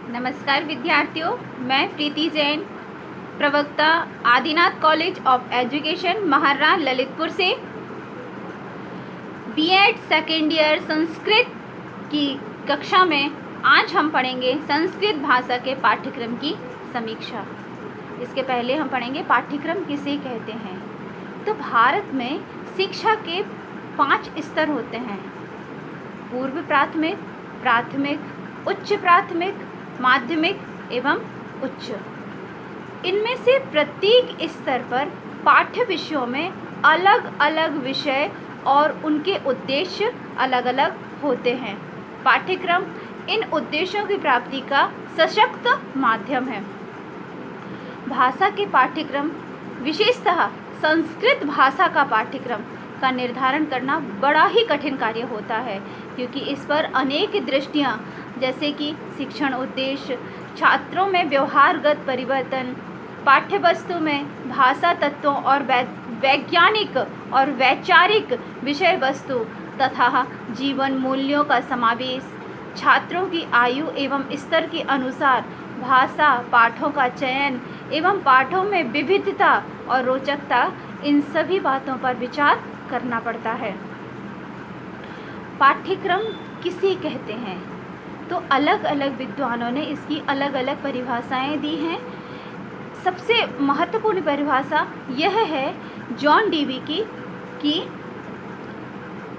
नमस्कार विद्यार्थियों, मैं प्रीति जैन, प्रवक्ता Adinath college of education Maharana Lalitpur से बीएड सेकेंड ईयर संस्कृत की कक्षा में आज हम पढ़ेंगे संस्कृत भाषा के पाठ्यक्रम की समीक्षा। इसके पहले हम पढ़ेंगे पाठ्यक्रम किसे कहते हैं। तो भारत में शिक्षा के 5 स्तर होते हैं: पूर्व प्राथमिक, प्राथमिक, उच्च प्राथमिक, माध्यमिक एवं उच्च। इनमें से प्रत्येक स्तर पर पाठ्य विषयों में अलग अलग विषय और उनके उद्देश्य अलग अलग होते हैं। पाठ्यक्रम इन उद्देश्यों की प्राप्ति का सशक्त माध्यम है। भाषा के पाठ्यक्रम, विशेषतः संस्कृत भाषा का पाठ्यक्रम का निर्धारण करना बड़ा ही कठिन कार्य होता है, क्योंकि इस पर अनेक दृष्टियाँ जैसे कि शिक्षण उद्देश्य, छात्रों में व्यवहारगत परिवर्तन, पाठ्य वस्तु में भाषा तत्वों और वैज्ञानिक और वैचारिक विषय वस्तु तथा जीवन मूल्यों का समावेश, छात्रों की आयु एवं स्तर के अनुसार भाषा पाठों का चयन एवं पाठों में विविधता और रोचकता, इन सभी बातों पर विचार करना पड़ता है। पाठ्यक्रम किसे कहते हैं? तो अलग अलग विद्वानों ने इसकी अलग अलग परिभाषाएं दी हैं। सबसे महत्वपूर्ण परिभाषा यह है जॉन डीवी की कि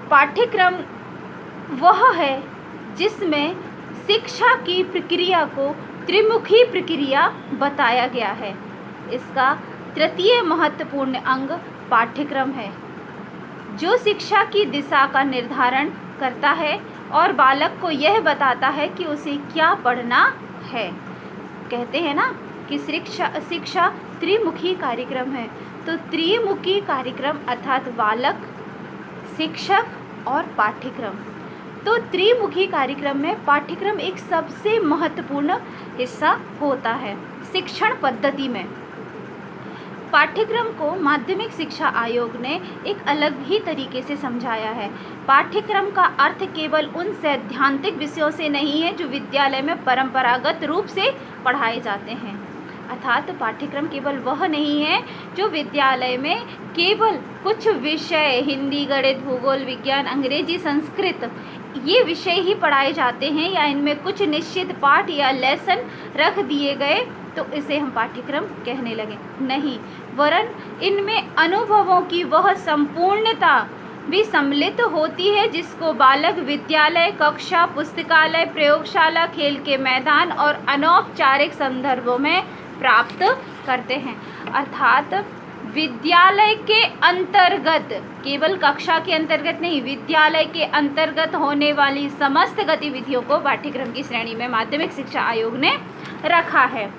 पाठ्यक्रम वह है जिसमें शिक्षा की प्रक्रिया को त्रिमुखी प्रक्रिया बताया गया है। इसका तृतीय महत्वपूर्ण अंग पाठ्यक्रम है, जो शिक्षा की दिशा का निर्धारण करता है और बालक को यह बताता है कि उसे क्या पढ़ना है। कहते हैं ना कि शिक्षा त्रिमुखी कार्यक्रम है। तो त्रिमुखी कार्यक्रम अर्थात बालक, शिक्षक और पाठ्यक्रम। तो त्रिमुखी कार्यक्रम में पाठ्यक्रम एक सबसे महत्वपूर्ण हिस्सा होता है। शिक्षण पद्धति में पाठ्यक्रम को माध्यमिक शिक्षा आयोग ने एक अलग ही तरीके से समझाया है। पाठ्यक्रम का अर्थ केवल उन सैद्धांतिक विषयों से नहीं है जो विद्यालय में परंपरागत रूप से पढ़ाए जाते हैं। अर्थात पाठ्यक्रम केवल वह नहीं है जो विद्यालय में केवल कुछ विषय, हिंदी, गणित, भूगोल, विज्ञान, अंग्रेजी, संस्कृत, ये विषय ही पढ़ाए जाते हैं या इनमें कुछ निश्चित पाठ या लेसन रख दिए गए तो इसे हम पाठ्यक्रम कहने लगे। नहीं, वरन इनमें अनुभवों की वह संपूर्णता भी सम्मिलित होती है जिसको बालक विद्यालय, कक्षा, पुस्तकालय, प्रयोगशाला, खेल के मैदान और अनौपचारिक संदर्भों में प्राप्त करते हैं। अर्थात विद्यालय के अंतर्गत, केवल कक्षा के अंतर्गत नहीं, विद्यालय के अंतर्गत होने वाली समस्त गतिविधियों को पाठ्यक्रम की श्रेणी में माध्यमिक शिक्षा आयोग ने रखा है।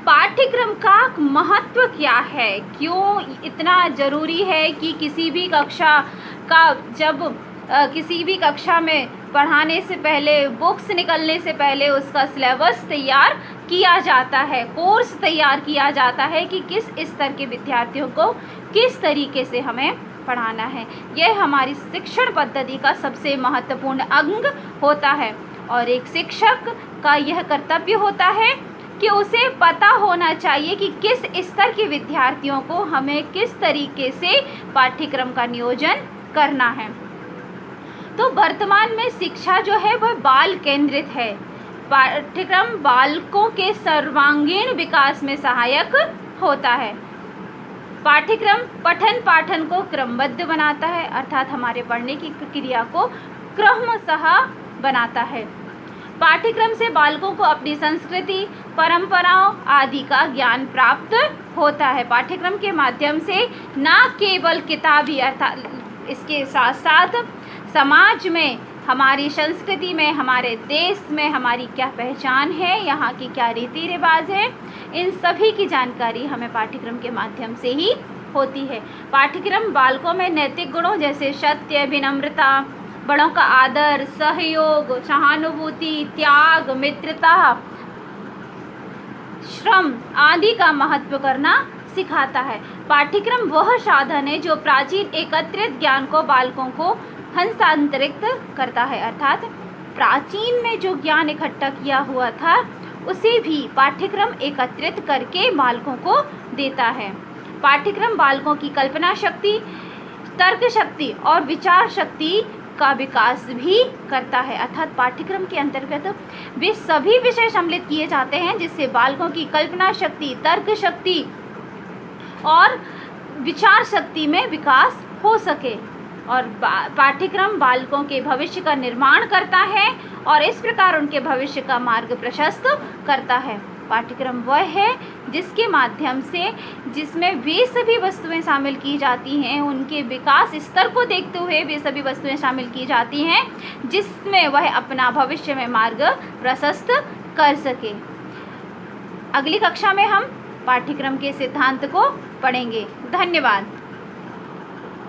पाठ्यक्रम का महत्व क्या है? क्यों इतना ज़रूरी है कि किसी भी कक्षा का किसी भी कक्षा में पढ़ाने से पहले, बुक्स निकलने से पहले उसका सिलेबस तैयार किया जाता है, कोर्स तैयार किया जाता है कि किस स्तर के विद्यार्थियों को किस तरीके से हमें पढ़ाना है। यह हमारी शिक्षण पद्धति का सबसे महत्वपूर्ण अंग होता है और एक शिक्षक का यह कर्तव्य होता है कि उसे पता होना चाहिए कि किस स्तर के विद्यार्थियों को हमें किस तरीके से पाठ्यक्रम का नियोजन करना है। तो वर्तमान में शिक्षा जो है वह बाल केंद्रित है। पाठ्यक्रम बालकों के सर्वांगीण विकास में सहायक होता है। पाठ्यक्रम पठन पाठन को क्रमबद्ध बनाता है, अर्थात हमारे पढ़ने की प्रक्रिया को क्रमशः बनाता है। पाठ्यक्रम से बालकों को अपनी संस्कृति, परंपराओं आदि का ज्ञान प्राप्त होता है। पाठ्यक्रम के माध्यम से न केवल किताबी, अर्थात इसके साथ साथ समाज में, हमारी संस्कृति में, हमारे देश में हमारी क्या पहचान है, यहाँ की क्या रीति रिवाज है, इन सभी की जानकारी हमें पाठ्यक्रम के माध्यम से ही होती है। पाठ्यक्रम बालकों में नैतिक गुणों जैसे सत्य, विनम्रता, बड़ों का आदर, सहयोग, सहानुभूति, त्याग, मित्रता, श्रम आदि का महत्व करना सिखाता है। पाठ्यक्रम वह साधन है जो प्राचीन एकत्रित ज्ञान को बालकों को हस्तांतरित करता है। अर्थात प्राचीन में जो ज्ञान इकट्ठा किया हुआ था उसे भी पाठ्यक्रम एकत्रित करके बालकों को देता है। पाठ्यक्रम बालकों की कल्पना शक्ति, तर्क शक्ति और विचार शक्ति का विकास भी करता है। अर्थात पाठ्यक्रम के अंतर्गत वे सभी विषय सम्मिलित किए जाते हैं जिससे बालकों की कल्पना शक्ति, तर्क शक्ति और विचार शक्ति में विकास हो सके। और पाठ्यक्रम बालकों के भविष्य का निर्माण करता है और इस प्रकार उनके भविष्य का मार्ग प्रशस्त करता है। पाठ्यक्रम वह है जिसके माध्यम से, जिसमें वे सभी वस्तुएं शामिल की जाती हैं, उनके विकास स्तर को देखते हुए वे सभी वस्तुएं शामिल की जाती हैं जिसमें वह अपना भविष्य में मार्ग प्रशस्त कर सके। अगली कक्षा में हम पाठ्यक्रम के सिद्धांत को पढ़ेंगे। धन्यवाद।